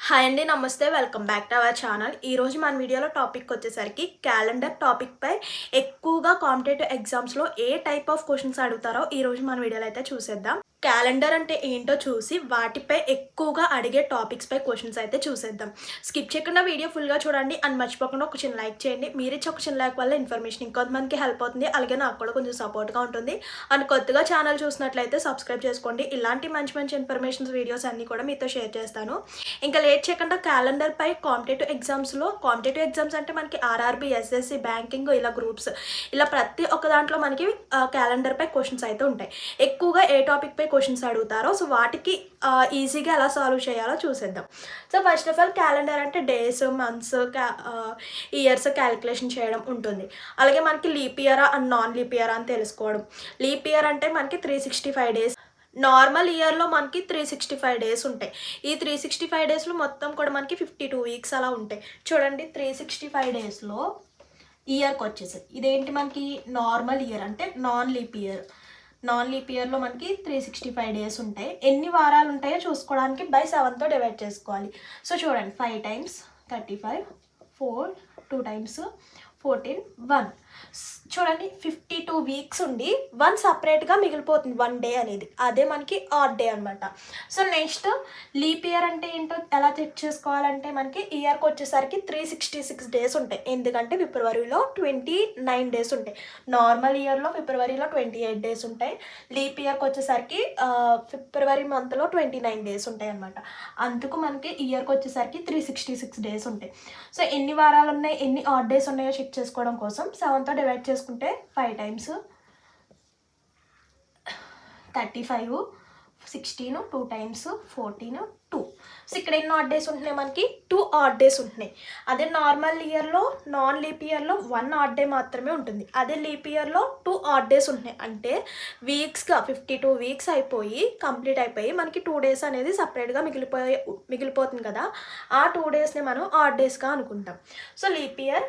Hi అండి, నమస్తే. Welcome back to our channel. ఈరోజు మన వీడియోలో టాపిక్ వచ్చేసరికి క్యాలెండర్ టాపిక్పై ఎక్కువగా కాంపిటేటివ్ ఎగ్జామ్స్లో ఏ టైప్ ఆఫ్ క్వశ్చన్స్ అడుగుతారో ఈరోజు మన వీడియోలో అయితే చూసేద్దాం. క్యాలెండర్ అంటే ఏంటో చూసి వాటిపై ఎక్కువగా అడిగే టాపిక్స్పై క్వశ్చన్స్ అయితే చూసేద్దాం. స్కిప్ చేయకుండా వీడియో ఫుల్గా చూడండి అండ్ మర్చిపోకుండా ఒక చిన్న లైక్ చేయండి. మీరు ఇచ్చే ఒక చిన్న లైక్ వల్ల ఇన్ఫర్మేషన్ ఇంకొంతమందికి హెల్ప్ అవుతుంది, అలాగే నాకు కూడా కొంచెం సపోర్ట్గా ఉంటుంది. అండ్ కొత్తగా ఛానల్ చూసినట్లయితే సబ్స్క్రైబ్ చేసుకోండి. ఇలాంటి మంచి మంచి ఇన్ఫర్మేషన్స్ వీడియోస్ అన్నీ కూడా మీతో షేర్ చేస్తాను. ఇంకా లేట్ చేయకుండా క్యాలెండర్ పై కాంపిటేటివ్ ఎగ్జామ్స్ అంటే మనకి ఆర్ఆర్బీ, ఎస్ఎస్సి, బ్యాంకింగ్, ఇలా గ్రూప్స్, ఇలా ప్రతి ఒక్క దాంట్లో మనకి క్యాలెండర్ పై క్వశ్చన్స్ అయితే ఉంటాయి. ఎక్కువగా ఏ టాపిక్ పై క్వశ్చన్స్ అడుగుతారో సో వాటికి ఈజీగా ఎలా సాల్వ్ చేయాలో చూసేద్దాం. So first of all calendar అంటే డేస్, మంత్స్, ఇయర్స్ క్యాలిక్యులేషన్ చేయడం ఉంటుంది. అలాగే మనకి లీప్ ఇయరా అండ్ నాన్ లీప్ ఇయరా అని తెలుసుకోవడం. లీప్ ఇయర్ అంటే మనకి 365 డేస్, నార్మల్ ఇయర్లో మనకి 365 డేస్ ఉంటాయి. ఈ 365 డేస్లో మొత్తం కూడా మనకి 52 వీక్స్ అలా ఉంటాయి. చూడండి, 365 డేస్లో ఇయర్కి వచ్చేసి ఇదేంటి, మనకి నార్మల్ ఇయర్ అంటే నాన్ లీప్ ఇయర్లో మనకి 365 డేస్ ఉంటాయి. ఎన్ని వారాలు ఉంటాయో చూసుకోవడానికి బై 7తో డివైడ్ చేసుకోవాలి. సో చూడండి, 5 times 35, 4, 2 times 14, 1. చూడండి, 52 వీక్స్ ఉండి 1 సపరేట్గా మిగిలిపోతుంది, 1 డే అనేది. అదే మనకి ఆడ్ డే అనమాట. సో నెక్స్ట్ లీప్ ఇయర్ అంటే ఏంటో ఎలా చెక్ చేసుకోవాలంటే మనకి ఇయర్కి వచ్చేసరికి 366 డేస్ ఉంటాయి. ఎందుకంటే ఫిబ్రవరిలో 29 డేస్ ఉంటాయి. నార్మల్ ఇయర్లో ఫిబ్రవరిలో 28 డేస్ ఉంటాయి. లీప్ ఇయర్కి వచ్చేసరికి ఫిబ్రవరి మంత్లో 29 డేస్ ఉంటాయి అనమాట. అందుకు మనకి ఇయర్కి వచ్చేసరికి 366 డేస్ ఉంటాయి. సో ఎన్ని వారాలు ఉన్నాయి, ఎన్ని ఆడ్ డేస్ ఉన్నాయో చెక్ చేసుకోవడం కోసం 7తో డివైడ్ చేసుకుంటే 5 times 35, 16, 2 times 14, 2. సో ఇక్కడ ఎన్ని ఆడ్ డేస్ ఉంటున్నాయి, మనకి 2 ఆడ్ డేస్ ఉంటున్నాయి. అదే నార్మల్ ఇయర్లో, నాన్ లీప్ ఇయర్లో 1 ఆడ్ డే మాత్రమే ఉంటుంది. అదే లీప్ ఇయర్లో 2 ఆడ్ డేస్ ఉంటున్నాయి. అంటే వీక్స్గా 52 వీక్స్ కంప్లీట్ అయిపోయి మనకి 2 డేస్ అనేది సపరేట్గా మిగిలిపోతుంది కదా. ఆ 2 డేస్ని మనం ఆడ్ డేస్గా అనుకుంటాం. So leap year,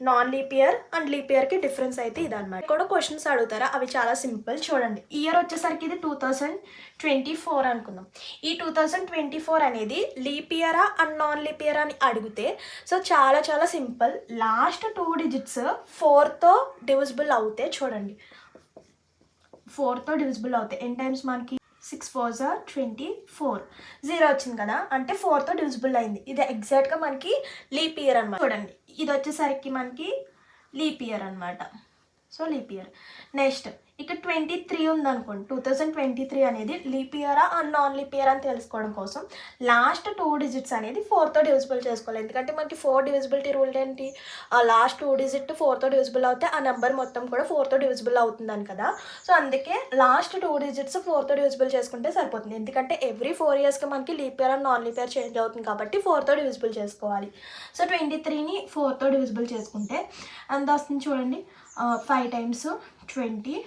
non leap year and leap ఇయర్కి డిఫరెన్స్ అయితే ఇదన్నమాట. కూడా క్వశ్చన్స్ అడుగుతారా, అవి చాలా సింపుల్. చూడండి, ఇయర్ వచ్చేసరికి ఇది 2024 అనుకుందాం. ఈ 2024 అనేది లీప్ ఇయరా అండ్ నాన్ లీప్ ఇయర్ అని అడిగితే సో చాలా చాలా సింపుల్. లాస్ట్ 2 డిజిట్స్ 4తో డివిజిబుల్ అవుతే, చూడండి 4తో డివిజిబుల్ అవుతాయి. ఎన్ టైమ్స్ మనకి 6 4s are 24, 0 వచ్చింది కదా, అంటే 4తో డివిజిబుల్ అయింది. ఇది ఎగ్జాక్ట్గా మనకి లీప్ ఇయర్ అనమాట. చూడండి, ఇది వచ్చేసరికి మనకి లీప్ ఇయర్ అనమాట. So leap year. నెక్స్ట్ ఇక్కడ 23 ఉందనుకోండి. 2023 అనేది లీప్ ఇయరా అండ్ నాన్ లీప్ ఇయర్ అని తెలుసుకోవడం కోసం లాస్ట్ 2 డిజిట్స్ అనేది 4తో డివిజిబుల్ చేసుకోవాలి. ఎందుకంటే మనకి 4 డివిజిబిలిటీ రూల్ ఏంటి, లాస్ట్ 2 డిజిట్ 4తో డివిజిబుల్ అవుతే ఆ నెంబర్ మొత్తం కూడా 4తో డివిజిబుల్ అవుతుందని కదా. సో అందుకే లాస్ట్ 2 డిజిట్స్ 4తో డివిజిబుల్ చేసుకుంటే సరిపోతుంది. ఎందుకంటే ఎవ్రీ 4 ఇయర్స్కి మనకి leap year and non leap year change అవుతుంది కాబట్టి 4తో డివిజిబుల్ చేసుకోవాలి. సో 23ని 4తో డివిజిబుల్ చేసుకుంటే అంత వస్తుంది. చూడండి, 5 times 23.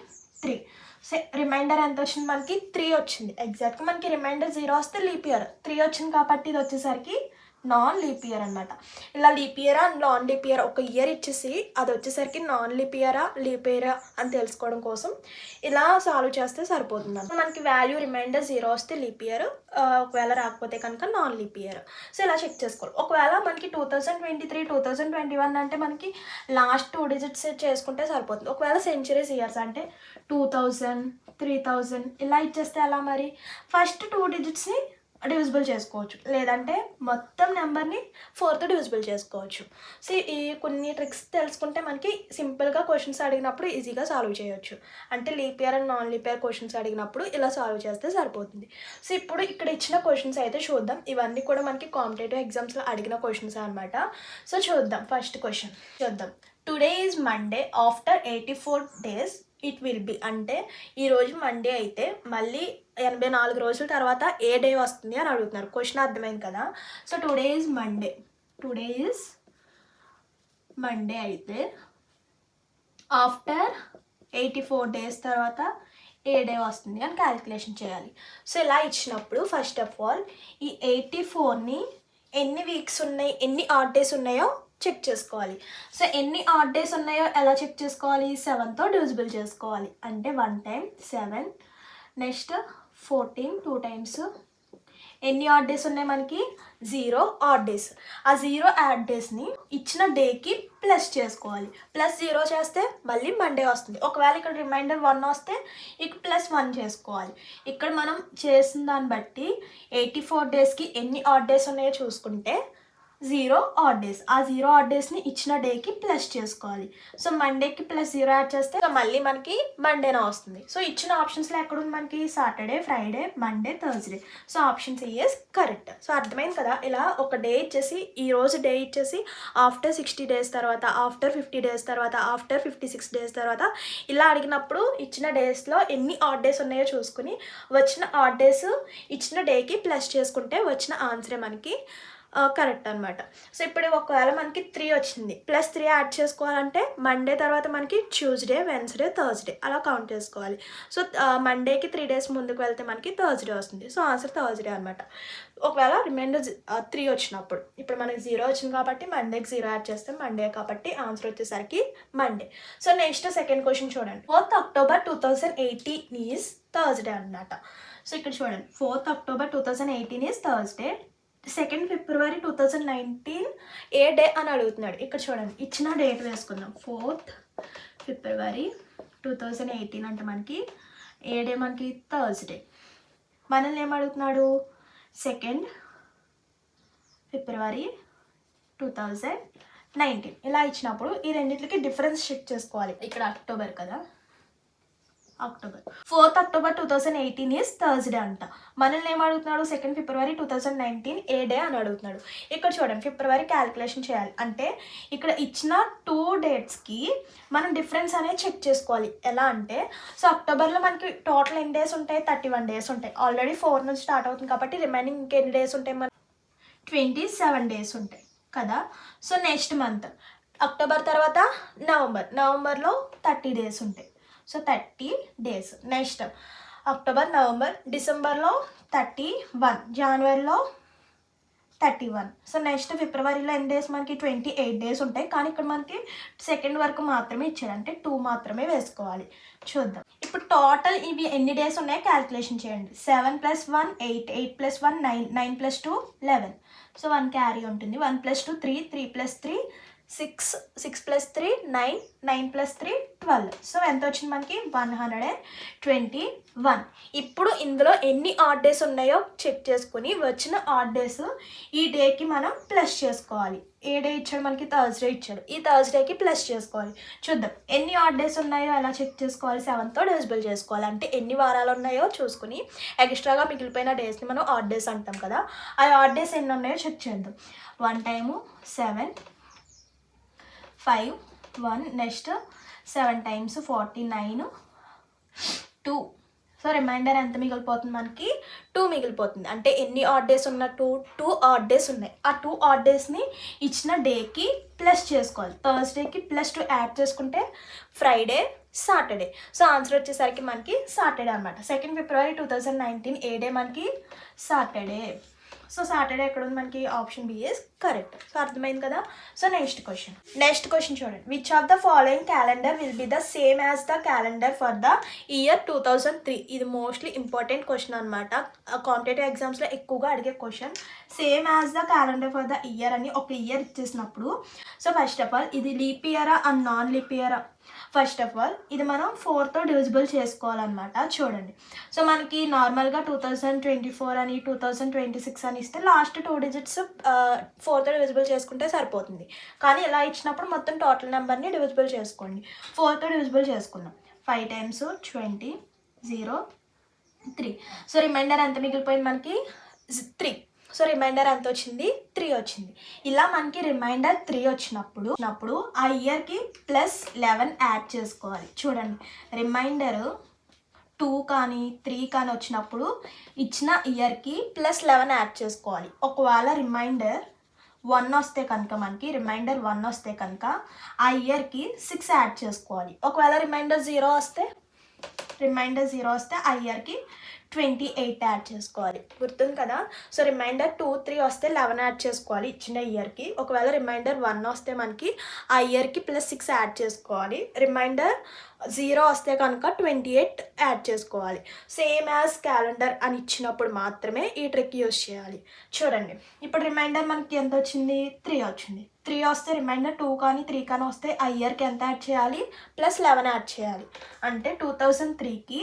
సో రిమైండర్ ఎంత వచ్చింది, మనకి 3 వచ్చింది. ఎగ్జాక్ట్గా మనకి రిమైండర్ 0 వస్తే లీప్ ఇయర్, 3 వచ్చింది కాబట్టి ఇది వచ్చేసరికి నాన్ లీప్ ఇయర్ అనమాట. ఇలా లీప్ ఇయరా నాన్ లీప్ ఇయర్ ఒక ఇయర్ ఇచ్చేసి అది వచ్చేసరికి నాన్ లీప్ ఇయరా లీప్ ఇయరా అని తెలుసుకోవడం కోసం ఇలా సాల్వ్ చేస్తే సరిపోతుంది. మనకి వాల్యూ రిమైండర్ 0 వస్తే లీప్ ఇయర్, ఒకవేళ రాకపోతే కనుక నాన్ లీప్ ఇయర్. సో ఇలా చెక్ చేసుకోవాలి. ఒకవేళ మనకి 2023, 2021 అంటే మనకి లాస్ట్ 2 డిజిట్స్ చేసుకుంటే సరిపోతుంది. ఒకవేళ సెంచరీస్ ఇయర్స్ అంటే 2000, 3000 ఇలా ఇచ్చేస్తే ఎలా మరి, ఫస్ట్ 2 డిజిట్స్ని డివిజిబుల్ చేసుకోవచ్చు, లేదంటే మొత్తం నెంబర్ని 4తో డివిజిబుల్ చేసుకోవచ్చు. సో ఈ కొన్ని ట్రిక్స్ తెలుసుకుంటే మనకి సింపుల్గా క్వశ్చన్స్ అడిగినప్పుడు ఈజీగా సాల్వ్ చేయొచ్చు. అంటే leap year and non leap year questions అడిగినప్పుడు ఇలా సాల్వ్ చేస్తే సరిపోతుంది. సో ఇప్పుడు ఇక్కడ ఇచ్చిన క్వశ్చన్స్ అయితే చూద్దాం. ఇవన్నీ కూడా మనకి కాంపిటేటివ్ ఎగ్జామ్స్లో అడిగిన క్వశ్చన్స్ అనమాట. సో చూద్దాం, ఫస్ట్ క్వశ్చన్ చూద్దాం. Today is Monday, after 84 days it will be. అంటే ఈరోజు మండే అయితే మళ్ళీ 84 రోజుల తర్వాత ఏ డే వస్తుంది అని అడుగుతున్నారు. క్వశ్చన్ అర్థమైంది కదా. సో టుడే ఈజ్ మండే అయితే ఆఫ్టర్ 84 days తర్వాత ఏ డే వస్తుంది అని క్యాలిక్యులేషన్ చేయాలి. సో ఇలా ఇచ్చినప్పుడు ఫస్ట్ ఆఫ్ ఆల్ ఈ 84ని ఎన్ని వీక్స్ ఉన్నాయి, ఎన్ని ఆడ్ డేస్ ఉన్నాయో చెక్ చేసుకోవాలి. సో ఎన్ని ఆడ్ డేస్ ఉన్నాయో ఎలా చెక్ చేసుకోవాలి, 7తో డివిజిబుల్ చేసుకోవాలి. అంటే 1 time 7, నెక్స్ట్ 14 2 times ఎన్ని ఆడ్ డేస్ ఉన్నాయి మనకి 0 ఆడ్ డేస్. ఆ 0 ఆడ్ డేస్ని ఇచ్చిన డేకి ప్లస్ చేసుకోవాలి. +0 చేస్తే మళ్ళీ మండే వస్తుంది. ఒకవేళ ఇక్కడ రిమైండర్ 1 వస్తే ఇక +1 చేసుకోవాలి. ఇక్కడ మనం చేసిన దాన్ని బట్టి 84 డేస్కి ఎన్ని ఆడ్ డేస్ ఉన్నాయో చూసుకుంటే 0 ఆడ్ డేస్. ఆ 0 ఆడ్ డేస్ని ఇచ్చిన డేకి ప్లస్ చేసుకోవాలి. సో మండేకి +0 యాడ్ చేస్తే మళ్ళీ మనకి మండేనా వస్తుంది. సో ఇచ్చిన ఆప్షన్స్లో ఎక్కడుంది మనకి Saturday, Friday, Monday, Thursday. So option C is correct. So అర్థమైంది కదా. ఇలా ఒక డే ఇచ్చేసి ఈరోజు డే ఇచ్చేసి ఆఫ్టర్ 60 డేస్ తర్వాత, ఆఫ్టర్ 50 డేస్ తర్వాత, ఆఫ్టర్ 56 డేస్ తర్వాత ఇలా అడిగినప్పుడు ఇచ్చిన డేస్లో ఎన్ని ఆడ్ డేస్ ఉన్నాయో చూసుకుని వచ్చిన ఆడ్ డేస్ ఇచ్చిన డేకి ప్లస్ చేసుకుంటే వచ్చిన ఆన్సరే మనకి కరెక్ట్ అనమాట. సో ఇప్పుడు ఒకవేళ మనకి 3 వచ్చింది, +3 యాడ్ చేసుకోవాలంటే మండే తర్వాత మనకి ట్యూస్డే, వెన్స్డే, థర్స్డే అలా కౌంట్ చేసుకోవాలి. సో మండేకి 3 డేస్ ముందుకు వెళ్తే మనకి థర్స్డే వస్తుంది. సో ఆన్సర్ థర్స్డే అనమాట. ఒకవేళ రిమైండర్ 3 వచ్చినప్పుడు, ఇప్పుడు మనకి 0 వచ్చింది కాబట్టి మండేకి 0 యాడ్ చేస్తే మండే కాబట్టి ఆన్సర్ వచ్చేసరికి Monday. So next second question చూడండి. 4th అక్టోబర్ 2018 ఈజ్ థర్స్డే అనమాట. సో ఇక్కడ చూడండి, 4th October 2018 is Thursday. 2nd ఫిబ్రవరి 2019 ఏ డే అని అడుగుతున్నాడు. ఇక్కడ చూడండి, ఇచ్చిన డేట్ వేసుకుందాం. 4th ఫిబ్రవరి 2018 అంటే మనకి ఏ డే, మనకి థర్స్డే. మనల్ని ఏమడుగుతున్నాడు, 2nd ఫిబ్రవరి 2019 ఇలా ఇచ్చినప్పుడు ఈ రెండింటికి డిఫరెన్స్ చెక్ చేసుకోవాలి. ఇక్కడ అక్టోబర్ కదా, October. 4th October 2018 is Thursday అంట. మనల్ని ఏమడుగుతున్నాడు, 2nd ఫిబ్రవరి 2019 ఏ డే అని అడుగుతున్నాడు. ఇక్కడ చూడండి, ఫిబ్రవరి క్యాలిక్యులేషన్ చేయాలి అంటే ఇక్కడ ఇచ్చిన 2 డేట్స్కి మనం డిఫరెన్స్ అనేది చెక్ చేసుకోవాలి. ఎలా అంటే, సో అక్టోబర్లో మనకి టోటల్ ఎన్ని డేస్ ఉంటాయి, 31 డేస్ ఉంటాయి. ఆల్రెడీ 4 నుంచి స్టార్ట్ అవుతుంది కాబట్టి రిమైనింగ్ ఇంకెన్ని డేస్ ఉంటాయి, మన 27 డేస్ ఉంటాయి కదా. సో నెక్స్ట్ మంత్ అక్టోబర్ తర్వాత నవంబర్లో 30 డేస్ ఉంటాయి. So 30 days. Next October, November, డిసెంబర్లో 31, జనవరిలో 31. సో నెక్స్ట్ ఫిబ్రవరిలో ఎన్ని డేస్ మనకి 28 డేస్ ఉంటాయి. కానీ ఇక్కడ మనకి 2nd వరకు మాత్రమే ఇచ్చాడు, అంటే 2 మాత్రమే వేసుకోవాలి. చూద్దాం ఇప్పుడు టోటల్ ఇవి ఎన్ని డేస్ ఉన్నాయో క్యాలిక్యులేషన్ చేయండి. 7 + 1 8, 8 + 1 9, 9 + 2 11. సో 1 క్యారీ ఉంటుంది. 1 + 2 3, 3 + 3 6, 6 + 3 9, 9 + 3 12. సో ఎంత వచ్చింది మనకి 121. ఇప్పుడు ఇందులో ఎన్ని ఆడ్ డేస్ ఉన్నాయో చెక్ చేసుకుని వచ్చిన ఆడ్ డేస్ ఈ డేకి మనం ప్లస్ చేసుకోవాలి. ఏ డే ఇచ్చాడు మనకి, థర్స్డే ఇచ్చాడు. ఈ థర్స్డేకి ప్లస్ చేసుకోవాలి. చూద్దాం ఎన్ని ఆడ్ డేస్ ఉన్నాయో ఎలా చెక్ చేసుకోవాలి. 7తో డివిజిబుల్ చేసుకోవాలి. అంటే ఎన్ని వారాలు ఉన్నాయో చూసుకుని ఎక్స్ట్రాగా మిగిలిపోయిన డేస్ని మనం ఆడ్ డేస్ అంటాం కదా. ఆ ఆడ్ డేస్ ఎన్ని ఉన్నాయో చెక్ చేద్దాం. 1 time 7, 5, 1, next 7 times 49, 2. So remainder ఎంత మిగిలిపోతుంది మనకి, 2 మిగిలిపోతుంది. అంటే ఎన్ని ఆడ్ డేస్ ఉన్న 2 ఆడ్ డేస్ ఉన్నాయి. ఆ 2 ఆడ్ డేస్ని ఇచ్చిన డేకి ప్లస్ చేసుకోవాలి. థర్స్డేకి +2 యాడ్ చేసుకుంటే ఫ్రైడే, సాటర్డే. సో ఆన్సర్ వచ్చేసరికి మనకి సాటర్డే అనమాట. 2nd ఫిబ్రవరి 2019 ఏ డే మనకి సాటర్డే. సో సాటర్డే ఎక్కడ ఉంది మనకి, option B is correct. So అర్థమైంది కదా. సో నెక్స్ట్ క్వశ్చన్ చూడండి. Which of the following calendar will be the same as the calendar for the year 2003. ఇది మోస్ట్లీ ఇంపార్టెంట్ క్వశ్చన్ అనమాట. కాంపిటేటివ్ ఎగ్జామ్స్లో ఎక్కువగా అడిగే question. Same as the calendar for the year అని ఒక ఇయర్ ఇచ్చేసినప్పుడు, so first of all ఇది leap ఇయరా అండ్ నాన్ లీప్ ఇయరా. ఫస్ట్ ఆఫ్ ఆల్ ఇది మనం 4తో డివిజిబుల్ చేసుకోవాలన్నమాట. చూడండి, సో మనకి నార్మల్గా 2024 అని 2026 అని ఇస్తే లాస్ట్ 2 డిజిట్స్ 4తో డివిజిబుల్ చేసుకుంటే సరిపోతుంది. కానీ ఇలా ఇచ్చినప్పుడు మొత్తం టోటల్ నెంబర్ని డివిజిబుల్ చేసుకోండి. 4తో డివిజిబుల్ చేసుకున్నాం. 5 టైమ్స్ 20, 0, 3. సో రిమైండర్ ఎంత మిగిలిపోయింది మనకి 3. సో రిమైండర్ ఎంత వచ్చింది, 3 వచ్చింది. ఇలా మనకి రిమైండర్ 3 వచ్చినప్పుడు ఆ ఇయర్కి +11 యాడ్ చేసుకోవాలి. చూడండి, రిమైండర్ 2 కానీ 3 కానీ వచ్చినప్పుడు ఇచ్చిన ఇయర్కి +11 యాడ్ చేసుకోవాలి. ఒకవేళ రిమైండర్ 1 వస్తే కనుక మనకి రిమైండర్ 1 వస్తే కనుక ఆ ఇయర్కి 6 యాడ్ చేసుకోవాలి. ఒకవేళ రిమైండర్ 0 వస్తే ఆ ఇయర్కి 28 యాడ్ చేసుకోవాలి. గుర్తుంది కదా. సో రిమైండర్ 2, 3 వస్తే 11 యాడ్ చేసుకోవాలి ఇచ్చిన ఇయర్కి. ఒకవేళ రిమైండర్ 1 వస్తే మనకి ఆ ఇయర్కి +6 యాడ్ చేసుకోవాలి. రిమైండర్ 0 వస్తే కనుక 28 యాడ్ చేసుకోవాలి. సేమ్ యాజ్ క్యాలెండర్ అని ఇచ్చినప్పుడు మాత్రమే ఈ ట్రిక్ యూజ్ చేయాలి. చూడండి, ఇప్పుడు రిమైండర్ మనకి ఎంత వచ్చింది? 3 వచ్చింది. 3 వస్తే రిమైండర్ 2 కానీ 3 కానీ వస్తే ఆ ఇయర్కి ఎంత యాడ్ చేయాలి? +11 యాడ్ చేయాలి. అంటే 2003కి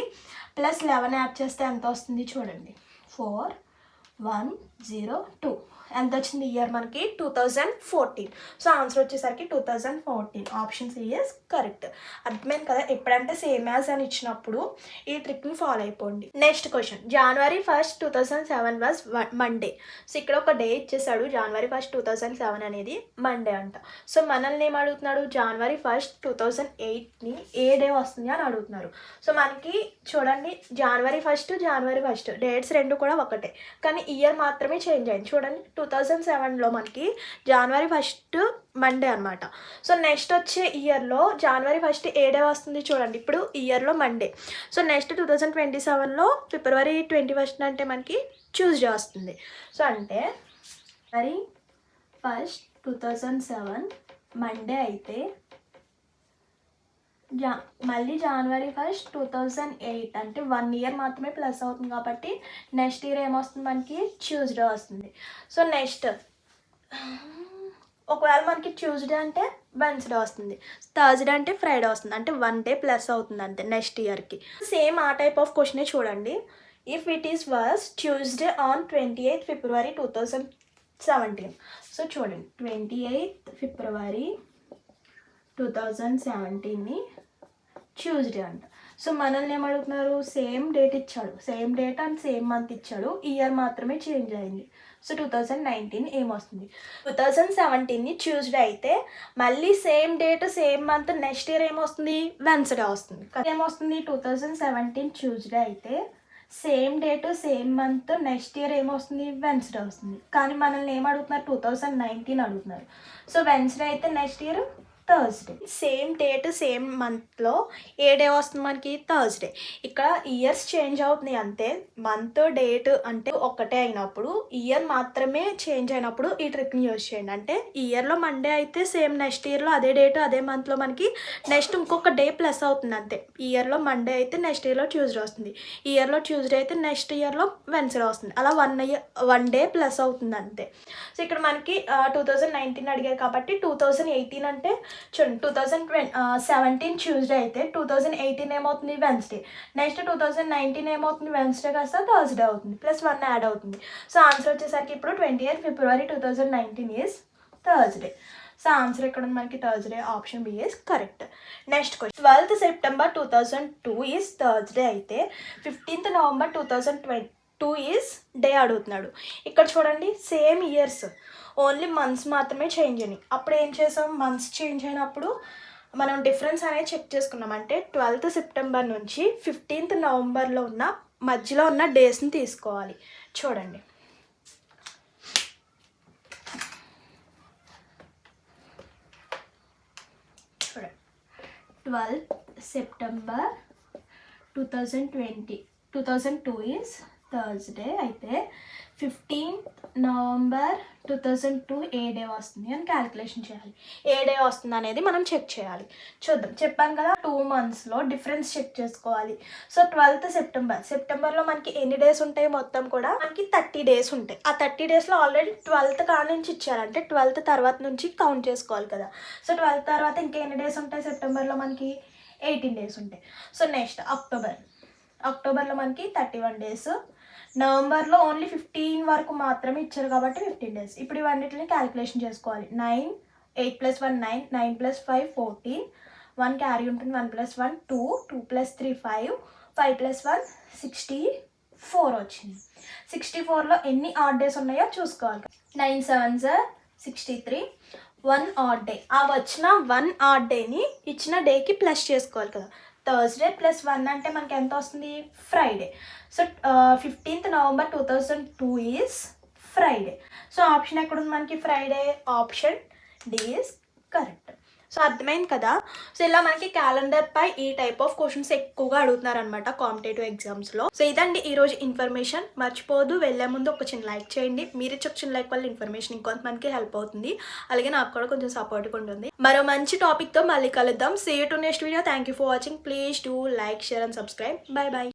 +11 యాడ్ చేస్తే ఎంత వస్తుంది చూడండి. 4102 ఎంత వచ్చింది ఇయర్ మనకి? 2014. సో ఆన్సర్ వచ్చేసరికి 2014. Option C is correct. అర్థమైంది కదా. ఎప్పుడంటే సేమ్ యాజ్ అని ఇచ్చినప్పుడు ఈ ట్రిక్ని ఫాలో అయిపోండి. Next question, January 1st, 2007 was Monday. So ఇక్కడ ఒక డే ఇచ్చేసాడు. January 1st, 2007 అనేది మండే అంట. సో మనల్ని ఏం అడుగుతున్నాడు? January 1st, 2008ని ఏ డే వస్తుంది అని అడుగుతున్నారు. సో మనకి చూడండి, January 1st డేట్స్ రెండు కూడా ఒకటే, కానీ ఇయర్ మాత్రమే చేంజ్ అయింది. చూడండి, 2007లో మనకి January 1st మండే అనమాట. సో నెక్స్ట్ వచ్చే ఇయర్లో January 1st ఏ డే వస్తుంది చూడండి. ఇప్పుడు ఇయర్లో మండే. సో నెక్స్ట్ 2027లో February 21st అంటే మనకి ట్యూస్డే వస్తుంది. సో అంటే January 1st, 2007 మండే అయితే మళ్ళీ January 1st, 2008 అంటే 1 ఇయర్ మాత్రమే ప్లస్ అవుతుంది కాబట్టి నెక్స్ట్ ఇయర్ ఏమొస్తుంది మనకి? ట్యూస్డే వస్తుంది. సో నెక్స్ట్ ఒకవేళ మనకి ట్యూస్డే అంటే వెన్స్డే వస్తుంది, థర్స్డే అంటే ఫ్రైడే వస్తుంది. అంటే 1 డే ప్లస్ అవుతుంది అంతే నెక్స్ట్ ఇయర్కి. సేమ్ ఆ టైప్ ఆఫ్ క్వశ్చనే చూడండి. If it is was Tuesday on 28th February 2017. So చూడండి, 28th February 2017ని ట్యూస్డే అంట. సో మనల్ని ఏమడుగుతున్నారు? సేమ్ డేట్ ఇచ్చాడు, same date and same month ఇచ్చాడు, ఇయర్ మాత్రమే చేంజ్ అయింది. సో 2019 ఏమొస్తుంది? 2017ని ట్యూస్డే అయితే మళ్ళీ same date same month next year ఏమొస్తుంది? వెన్స్డే వస్తుంది. ఏమొస్తుంది? 2017 ట్యూస్డే అయితే same date same month next year ఏమొస్తుంది? వెన్స్డే వస్తుంది. కానీ మనల్ని ఏమడుగుతున్నారు? 2019 అడుగుతున్నారు. సో వెన్స్డే అయితే next year Thursday. Same date same మంత్లో ఏ డే వస్తుంది మనకి? థర్స్డే. ఇక్కడ ఇయర్స్ చేంజ్ అవుతున్నాయి అంతే. మంత్ డేట్ అంటే ఒకటే అయినప్పుడు, ఇయర్ మాత్రమే చేంజ్ అయినప్పుడు ఈ ట్రిక్ని యూజ్ చేయండి. అంటే ఈ ఇయర్లో మండే అయితే సేమ్ నెక్స్ట్ ఇయర్లో అదే డేట్ అదే మంత్లో మనకి నెక్స్ట్ ఇంకొక డే ప్లస్ అవుతుంది అంతే. ఈ ఇయర్లో మండే అయితే నెక్స్ట్ ఇయర్లో ట్యూస్డే వస్తుంది, ఈ ఇయర్లో ట్యూస్డే అయితే నెక్స్ట్ ఇయర్లో వెన్స్డే వస్తుంది. అలా 1 డే ప్లస్ అవుతుంది అంతే. సో ఇక్కడ మనకి 2019 అడిగారు కాబట్టి 2018 అంటే చూడండి, 2017 ట్యూస్డే అయితే 2018 ఏమవుతుంది? వెన్స్డే. నెక్స్ట్ 2019 ఏమవుతుంది? వెన్స్డే కాస్త థర్స్డే అవుతుంది, +1 యాడ్ అవుతుంది. సో ఆన్సర్ వచ్చేసరికి ఇప్పుడు 28th February 2019 is Thursday. So answer ఎక్కడ ఉంది మనకి? Thursday. Option B is correct. Next question, 12th September 2002 is Thursday అయితే 15th November 2022 ఈజ్ డే అడుగుతున్నాడు. ఇక్కడ చూడండి, సేమ్ ఇయర్స్, ఓన్లీ మంత్స్ మాత్రమే చేంజ్ అయినాయి. అప్పుడు ఏం చేసాం? మంత్స్ చేంజ్ అయినప్పుడు మనం డిఫరెన్స్ అనేది చెక్ చేసుకున్నాం. అంటే 12th September నుంచి 15th Novemberలో ఉన్న మధ్యలో ఉన్న డేస్ని తీసుకోవాలి. చూడండి, చూడండి 12th September 2002 ఈజ్ థర్స్డే అయితే 15th November 2002 ఏ డే వస్తుంది అని క్యాలిక్యులేషన్ చేయాలి. ఏ డే వస్తుంది అనేది మనం చెక్ చేయాలి. చూద్దాం, చెప్పాను కదా 2 monthsలో డిఫరెన్స్ చెక్ చేసుకోవాలి. సో 12th సెప్టెంబర్లో మనకి ఎన్ని డేస్ ఉంటాయి? మొత్తం కూడా మనకి 30 డేస్ ఉంటాయి. ఆ 30 డేస్లో ఆల్రెడీ 12th కాడి నుంచి ఇచ్చారంటే 12th తర్వాత నుంచి కౌంట్ చేసుకోవాలి కదా. సో 12th తర్వాత ఇంకెన్ని డేస్ ఉంటాయి? సెప్టెంబర్లో మనకి 18 డేస్ ఉంటాయి. సో నెక్స్ట్ అక్టోబర్లో మనకి 31 డేస్. నవంబర్లో ఓన్లీ 15 వరకు మాత్రమే ఇచ్చారు కాబట్టి 15 డేస్. ఇప్పుడు ఇవన్నిటిని క్యాలిక్యులేషన్ చేసుకోవాలి. 9, 8 + 1 9, 9 + 5 14, 1 క్యారీ ఉంటుంది, 1 + 1 2, 2 + 3 5, 5 + 1 64 వచ్చింది. 64లో ఎన్ని ఆడ్ డేస్ ఉన్నాయో చూసుకోవాలి. 9 7s 63, 1 ఆడ్ డే. ఆ వచ్చిన 1 ఆడ్ డేని ఇచ్చిన డేకి ప్లస్ చేసుకోవాలి కదా. థర్స్డే +1 అంటే మనకి ఎంత వస్తుంది? Friday. So 15th November 2002 is Friday. So option ఎక్కడ ఉంది మనకి? Friday. Option D is correct. So అర్థమైంది కదా. సో ఇలా మనకి క్యాలెండర్ పై ఈ టైప్ ఆఫ్ క్వశ్చన్స్ ఎక్కువగా అడుగుతున్నారు అనమాట కాంపిటేటివ్ ఎగ్జామ్స్లో. సో ఇదండి ఈరోజు ఇన్ఫర్మేషన్. మర్చిపోదు వెళ్ళే ముందు ఒక చిన్న లైక్ చేయండి. మీరు ఇచ్చే చిన్న లైక్ వల్ల ఇన్ఫర్మేషన్ ఇంకొంతమందికి హెల్ప్ అవుతుంది, అలాగే నాకు కూడా కొంచెం సపోర్ట్గా ఉంటుంది. మరో మంచి టాపిక్తో మళ్ళీ కలుద్దాం. See you to next video. Thank you for watching. Please do like, share and subscribe. Bye by.